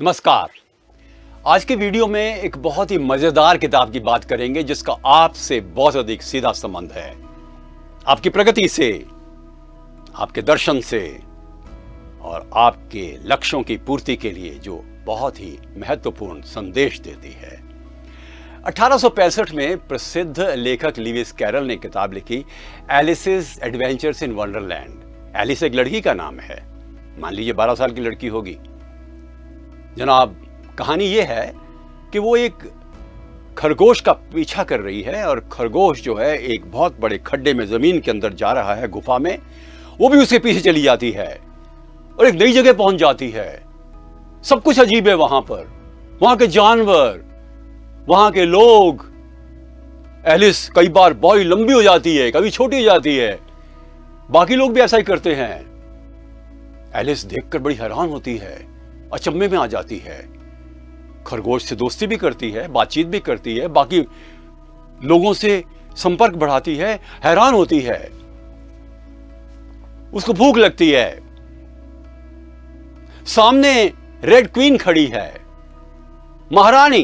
नमस्कार। आज के वीडियो में एक बहुत ही मजेदार किताब की बात करेंगे जिसका आपसे बहुत अधिक सीधा संबंध है, आपकी प्रगति से, आपके दर्शन से और आपके लक्ष्यों की पूर्ति के लिए जो बहुत ही महत्वपूर्ण संदेश देती है। 1865 में प्रसिद्ध लेखक लुईस कैरल ने किताब लिखी एलिस's एडवेंचर्स इन वंडरलैंड। एलिस एक लड़की का नाम है, मान लीजिए 12 साल की लड़की होगी। जनाब, कहानी यह है कि वो एक खरगोश का पीछा कर रही है और खरगोश जो है एक बहुत बड़े खड्डे में जमीन के अंदर जा रहा है, गुफा में। वो भी उसके पीछे चली जाती है और एक नई जगह पहुंच जाती है। सब कुछ अजीब है वहां पर, वहां के जानवर, वहां के लोग। एलिस कई बार बहुत लंबी हो जाती है, कभी छोटी हो जाती है। बाकी लोग भी ऐसा ही करते हैं। एलिस देखकर बड़ी हैरान होती है, अचंभे में आ जाती है। खरगोश से दोस्ती भी करती है, बातचीत भी करती है, बाकी लोगों से संपर्क बढ़ाती है, हैरान होती है। उसको भूख लगती है। सामने रेड क्वीन खड़ी है, महारानी।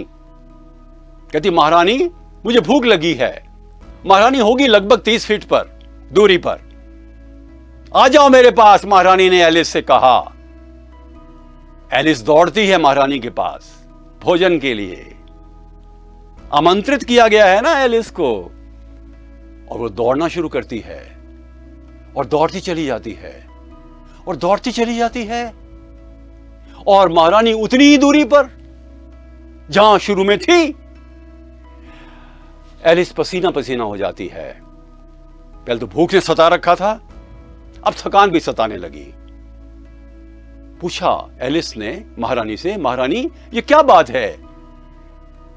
कहती, महारानी मुझे भूख लगी है। महारानी होगी लगभग 30 फीट पर दूरी पर। आ जाओ मेरे पास, महारानी ने एलिस से कहा। एलिस दौड़ती है महारानी के पास भोजन के लिए। आमंत्रित किया गया है ना एलिस को, और वो दौड़ना शुरू करती है और दौड़ती चली जाती है और दौड़ती चली जाती है। और महारानी उतनी ही दूरी पर जहां शुरू में थी। एलिस पसीना पसीना हो जाती है। पहले तो भूख ने सता रखा था, अब थकान भी सताने लगी। पूछा एलिस ने महारानी से, महारानी ये क्या बात है?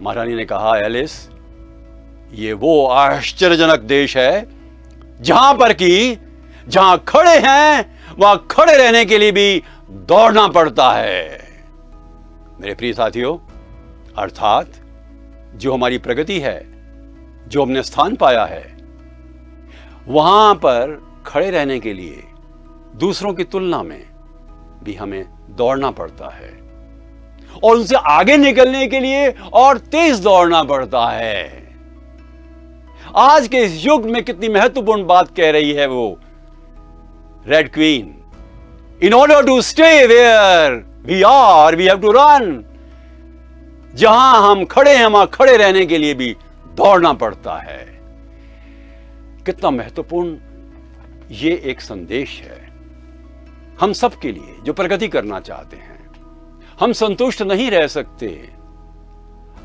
महारानी ने कहा, एलिस ये वो आश्चर्यजनक देश है जहां खड़े हैं वहां खड़े रहने के लिए भी दौड़ना पड़ता है। मेरे प्रिय साथियों, अर्थात जो हमारी प्रगति है, जो हमने स्थान पाया है, वहां पर खड़े रहने के लिए दूसरों की तुलना में भी हमें दौड़ना पड़ता है और उनसे आगे निकलने के लिए और तेज दौड़ना पड़ता है। आज के इस युग में कितनी महत्वपूर्ण बात कह रही है वो red queen. In order to stay where we are we have to run. जहां हम खड़े हैं वहां खड़े रहने के लिए भी दौड़ना पड़ता है। कितना महत्वपूर्ण ये एक संदेश है हम सब के लिए जो प्रगति करना चाहते हैं। हम संतुष्ट नहीं रह सकते,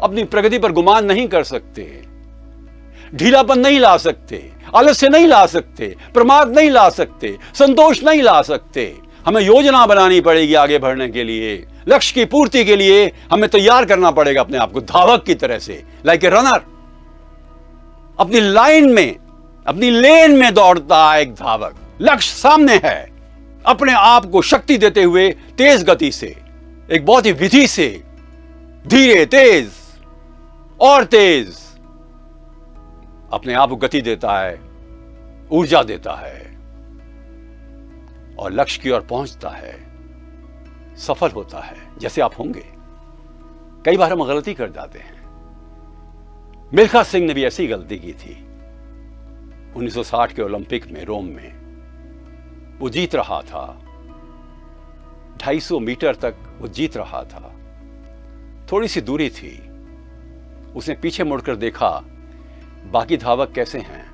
अपनी प्रगति पर गुमान नहीं कर सकते, ढीलापन नहीं ला सकते, आलस्य नहीं ला सकते, प्रमाद नहीं ला सकते, संतोष नहीं ला सकते। हमें योजना बनानी पड़ेगी आगे बढ़ने के लिए, लक्ष्य की पूर्ति के लिए हमें तैयार करना पड़ेगा अपने आप को धावक की तरह से, लाइक ए रनर। अपनी लाइन में, अपनी लेन में दौड़ता है एक धावक। लक्ष्य सामने है, अपने आप को शक्ति देते हुए तेज गति से, एक बहुत ही विधि से, धीरे तेज और तेज अपने आप को गति देता है, ऊर्जा देता है और लक्ष्य की ओर पहुंचता है, सफल होता है। जैसे आप होंगे। कई बार हम गलती कर जाते हैं। मिल्खा सिंह ने भी ऐसी गलती की थी 1960 के ओलंपिक में रोम में। वो जीत रहा था, 250 मीटर तक वो जीत रहा था। थोड़ी सी दूरी थी, उसने पीछे मुड़कर देखा बाकी धावक कैसे हैं।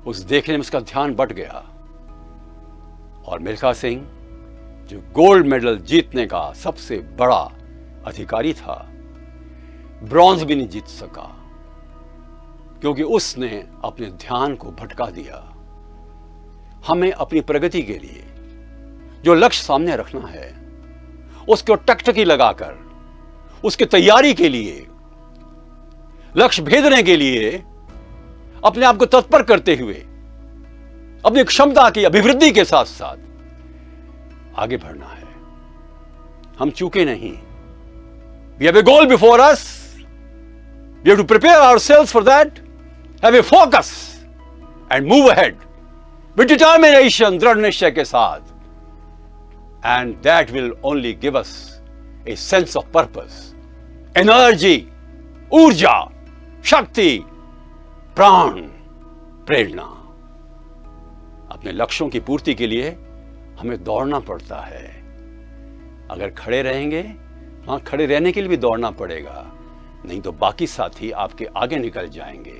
उस देखने में उसका ध्यान बट गया और मिल्खा सिंह जो गोल्ड मेडल जीतने का सबसे बड़ा अधिकारी था, ब्रॉन्ज भी नहीं जीत सका क्योंकि उसने अपने ध्यान को भटका दिया। हमें अपनी प्रगति के लिए जो लक्ष्य सामने रखना है, उसको टकटकी लगाकर, उसकी तैयारी के लिए, लक्ष्य भेदने के लिए अपने आप को तत्पर करते हुए अपनी क्षमता की अभिवृद्धि के साथ साथ आगे बढ़ना है। हम चूके नहीं। We have a goal before us. We have to prepare ourselves for that, have a focus and move ahead with determination, दृढ़ निश्चय के साथ, and that will only give us a sense of purpose, energy, ऊर्जा, शक्ति, प्राण, प्रेरणा। अपने लक्ष्यों की पूर्ति के लिए हमें दौड़ना पड़ता है। अगर खड़े रहेंगे, वहां खड़े रहने के लिए भी दौड़ना पड़ेगा, नहीं तो बाकी साथी आपके आगे निकल जाएंगे,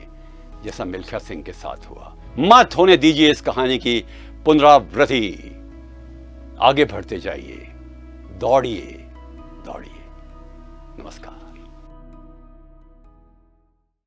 जैसा मिल्खा सिंह के साथ हुआ। मत होने दीजिए इस कहानी की पुनरावृत्ति। आगे बढ़ते जाइए, दौड़िए दौड़िए। नमस्कार।